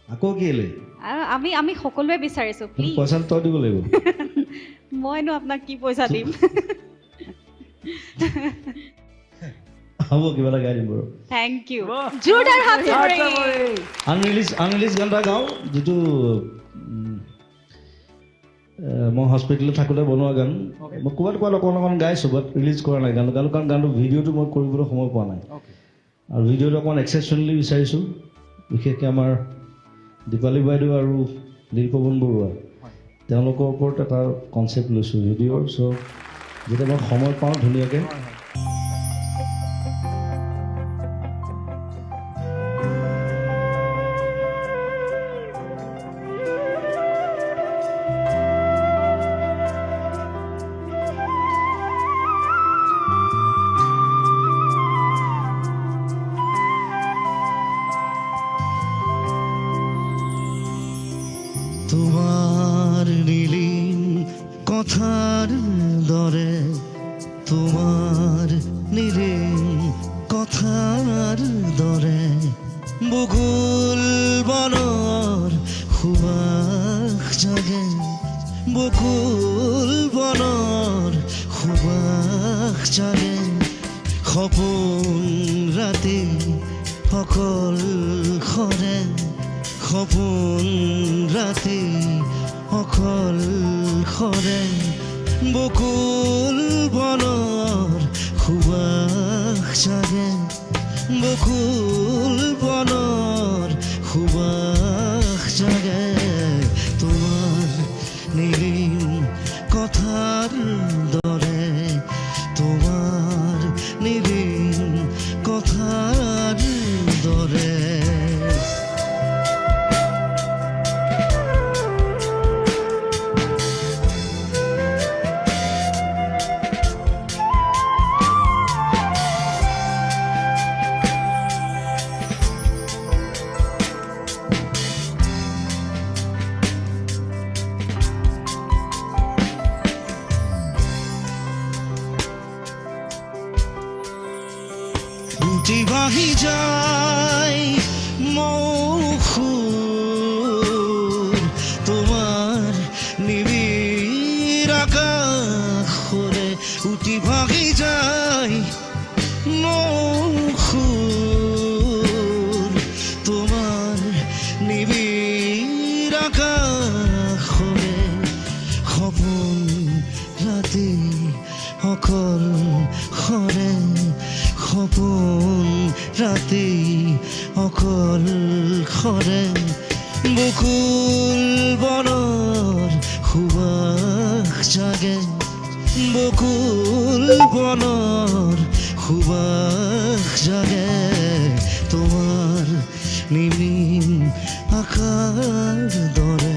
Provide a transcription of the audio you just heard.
আকৌ কেলে আৰু আমি সকলোৱে বিচাৰিছো প্লিজ পইচা তই দিব লাগিব মইনো আপোনাক কি পইচা দিম হ'ব কিবা এটা গাই দিম বাৰু থ্যাংক ইউ জোৰদাৰ হাত চাপৰি আনৰিলিজ গান এটা গাওঁ যিটো মই হস্পিটেলত থাকোঁতে বনোৱা গান মই ক'ৰবাত অকণমান গাইছোঁ বাট ৰিলিজ কৰা নাই গানটো কাৰণ গানটো ভিডিঅ'টো মই কৰিবলৈ সময় পোৱা নাই আৰু ভিডিঅ'টো অকণমান এক্সেপশ্যনেলি বিচাৰিছোঁ বিশেষকৈ আমাৰ দীপালী বাইদেউ আৰু নীলপৱন বৰুৱা তেওঁলোকৰ ওপৰত এটা কনচেপ্ট লৈছোঁ ভিডিঅ'ৰ চ' যেতিয়া মই সময় পাওঁ ধুনীয়াকৈ তোমাৰ নীলিম কথাৰ দৰে তোমাৰ নীলিম কথাৰ দৰে বকুল বনৰ সুবাস জাগে বকুল বনৰ সুবাস জাগে সপোন ৰাতি অকল খৰে সপোন ৰাতি অকল খৰে বকুল বনৰ সুবাস জাগে বকুল বনৰ সুবাস জাগে তোমাৰ নীলিম কথাৰ দৰে তোমাৰ নীলিম কথাৰ দৰে বাহি যায় মৌসুৰ তোমাৰ নিবিড় আকাশৰে উঠি ভাগি যায় মৌসুৰ তোমাৰ নিবিড় আকাশৰে সপোন ৰাতি অকল খৰে সপোন ৰাতি অকল খৰে বকুল বনৰ সুবাস জাগে বকুল বনৰ সুবাস জাগে তোমাৰ নীলিম আকাশ দৰে